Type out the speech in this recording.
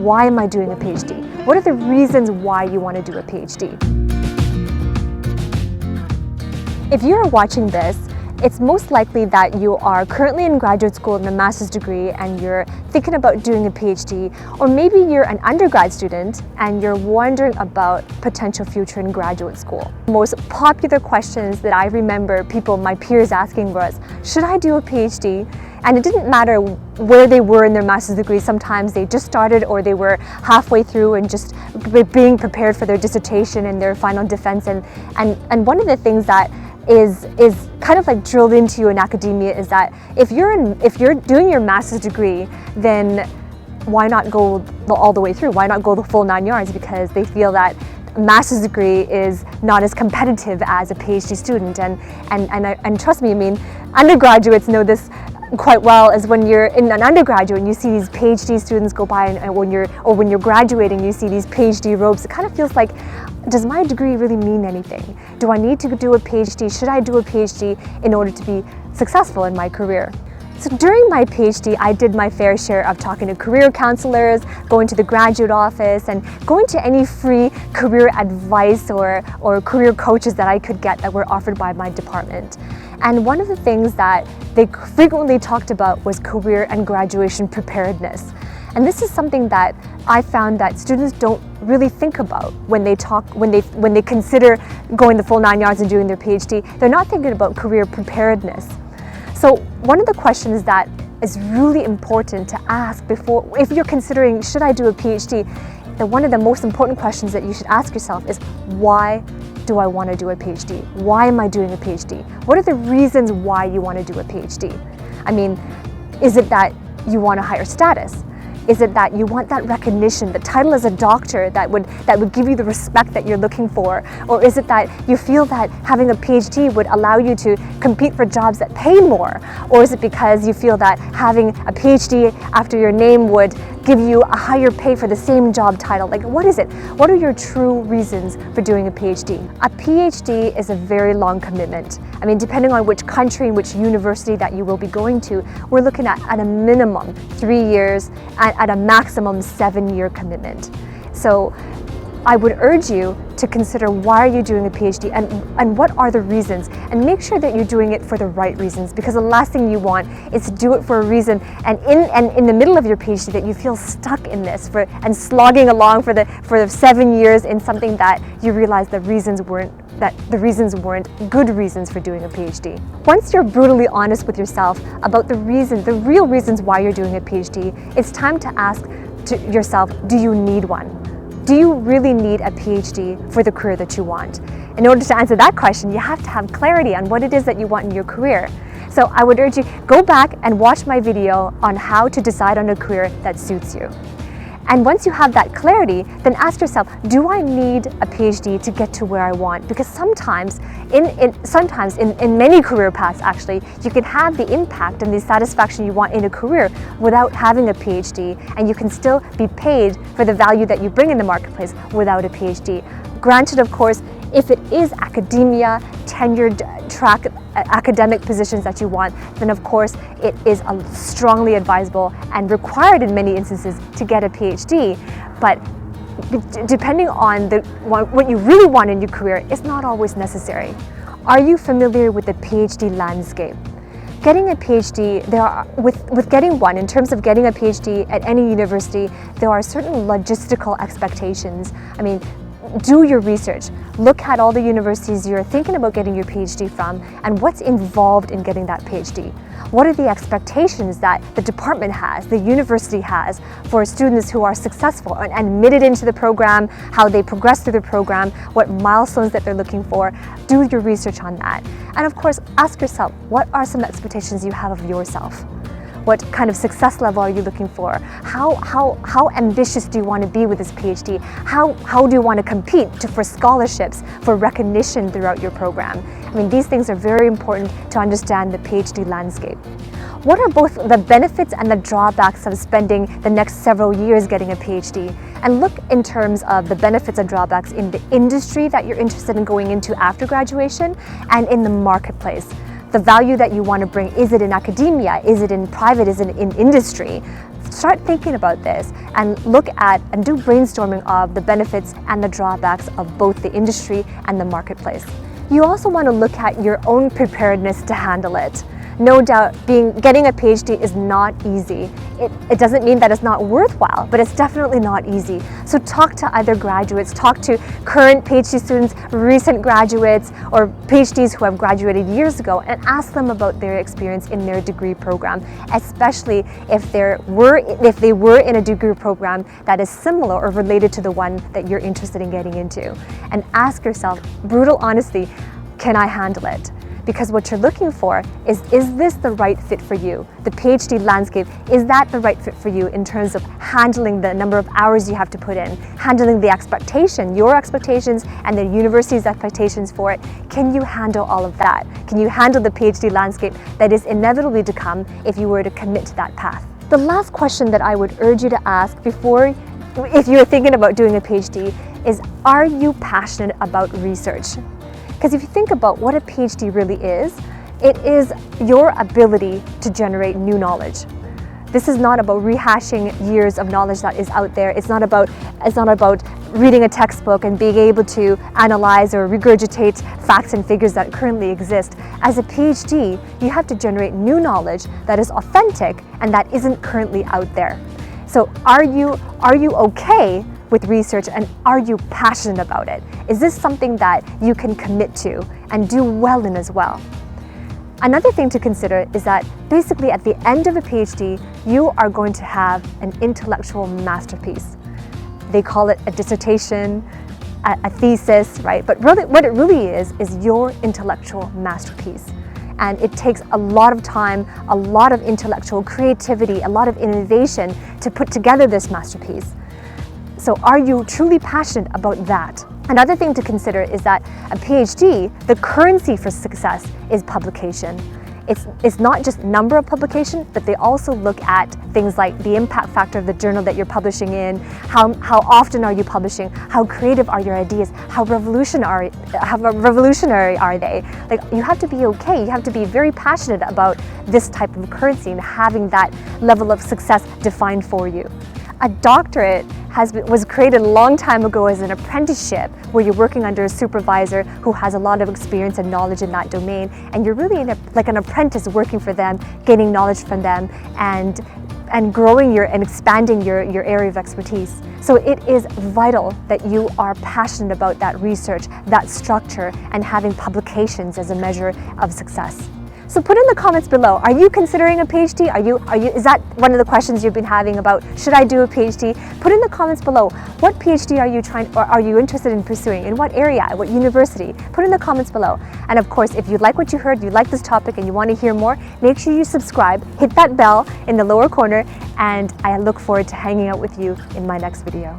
why am I doing a PhD? What are the reasons why you want to do a PhD? If you're watching this, it's most likely that you are currently in graduate school in a master's degree and you're thinking about doing a PhD, or maybe you're an undergrad student and you're wondering about potential future in graduate school. The most popular questions that I remember my peers asking was, should I do a PhD? And it didn't matter where they were in their master's degree. Sometimes they just started or they were halfway through and just being prepared for their dissertation and their final defense. And one of the things that is kind of like drilled into you in academia is that if you're doing your master's degree, then why not go all the way through? Why not go the full 9 yards? Because they feel that a master's degree is not as competitive as a PhD student. And trust me, I mean, undergraduates know this quite well, as when you're in an undergraduate and you see these PhD students go by, and when you're graduating you see these PhD robes. It kind of feels like, does my degree really mean anything? Do I need to do a PhD? Should I do a PhD in order to be successful in my career? So during my PhD, I did my fair share of talking to career counselors, going to the graduate office, and going to any free career advice or career coaches that I could get that were offered by my department. And one of the things that they frequently talked about was career and graduation preparedness. And this is something that I found that students don't really think about when they consider going the full 9 yards and doing their PhD. They're not thinking about career preparedness. So one of the questions that is really important to ask before, if you're considering, should I do a PhD, one of the most important questions that you should ask yourself is, why do I want to do a PhD? Why am I doing a PhD? What are the reasons why you want to do a PhD? I mean, is it that you want a higher status? Is it that you want that recognition, the title as a doctor that would give you the respect that you're looking for? Or is it that you feel that having a PhD would allow you to compete for jobs that pay more? Or is it because you feel that having a PhD after your name would give you a higher pay for the same job title? Like, what is it? What are your true reasons for doing a PhD? A PhD is a very long commitment. I mean, depending on which country and which university that you will be going to, we're looking at a minimum 3 years, at a maximum 7-year commitment. So I would urge you to consider, why are you doing a PhD and what are the reasons, and make sure that you're doing it for the right reasons, because the last thing you want is to do it for a reason and in the middle of your PhD that you feel stuck in this and slogging along for the 7 years in something that you realize the reasons weren't good reasons for doing a PhD. Once you're brutally honest with yourself about the real reasons why you're doing a PhD, it's time to ask yourself, do you need one? Do you really need a PhD for the career that you want? In order to answer that question, you have to have clarity on what it is that you want in your career. So I would urge you, go back and watch my video on how to decide on a career that suits you. And once you have that clarity, then ask yourself, do I need a PhD to get to where I want? Because sometimes in many career paths actually, you can have the impact and the satisfaction you want in a career without having a PhD, and you can still be paid for the value that you bring in the marketplace without a PhD. Granted, of course, if it is academia, tenured track academic positions that you want, then of course it is strongly advisable and required in many instances to get a PhD. But depending on what you really want in your career, it's not always necessary. Are you familiar with the PhD landscape? Getting a PhD, with getting one, in terms of getting a PhD at any university, there are certain logistical expectations. I mean, do your research. Look at all the universities you're thinking about getting your PhD from and what's involved in getting that PhD. What are the expectations that the department has, the university has, for students who are successful and admitted into the program, how they progress through the program, what milestones that they're looking for. Do your research on that. And of course, ask yourself, what are some expectations you have of yourself? What kind of success level are you looking for? How ambitious do you want to be with this PhD? How do you want to compete for scholarships, for recognition throughout your program? I mean, these things are very important to understand the PhD landscape. What are both the benefits and the drawbacks of spending the next several years getting a PhD? And look in terms of the benefits and drawbacks in the industry that you're interested in going into after graduation and in the marketplace. The value that you want to bring, is it in academia? Is it in private? Is it in industry? start thinking about this and look at and do brainstorming of the benefits and the drawbacks of both the industry and the marketplace. You also want to look at your own preparedness to handle it. No doubt, getting a PhD is not easy. It doesn't mean that it's not worthwhile, but it's definitely not easy. So talk to other graduates, talk to current PhD students, recent graduates, or PhDs who have graduated years ago, and ask them about their experience in their degree program, especially if they were in a degree program that is similar or related to the one that you're interested in getting into. And ask yourself, brutal honesty, can I handle it? Because what you're looking for is this the right fit for you? The PhD landscape, is that the right fit for you in terms of handling the number of hours you have to put in, handling the expectation, your expectations and the university's expectations for it? Can you handle all of that? Can you handle the PhD landscape that is inevitably to come if you were to commit to that path? The last question that I would urge you to ask if you're thinking about doing a PhD is, are you passionate about research? Because if you think about what a PhD really is, it is your ability to generate new knowledge. This is not about rehashing years of knowledge that is out there. It's not about reading a textbook and being able to analyze or regurgitate facts and figures that currently exist. As a PhD, you have to generate new knowledge that is authentic and that isn't currently out there. So are you okay with research, and are you passionate about it? Is this something that you can commit to and do well in as well? Another thing to consider is that basically at the end of a PhD, you are going to have an intellectual masterpiece. They call it a dissertation, a thesis, right? But really, what it really is your intellectual masterpiece. And it takes a lot of time, a lot of intellectual creativity, a lot of innovation to put together this masterpiece. So are you truly passionate about that? Another thing to consider is that a PhD, the currency for success is publication. It's not just number of publication, but they also look at things like the impact factor of the journal that you're publishing in, how often are you publishing, how creative are your ideas, how revolutionary are they? Like, you have to be okay, you have to be very passionate about this type of currency and having that level of success defined for you. A doctorate was created a long time ago as an apprenticeship where you're working under a supervisor who has a lot of experience and knowledge in that domain, and you're really like an apprentice working for them, gaining knowledge from them and growing and expanding your area of expertise. So it is vital that you are passionate about that research, that structure, and having publications as a measure of success. So put in the comments below, are you considering a PhD? Is that one of the questions you've been having about, should I do a PhD? Put in the comments below, what PhD are you interested in pursuing? In what area? What university? Put in the comments below. And of course, if you like what you heard, you like this topic and you want to hear more, make sure you subscribe, hit that bell in the lower corner, and I look forward to hanging out with you in my next video.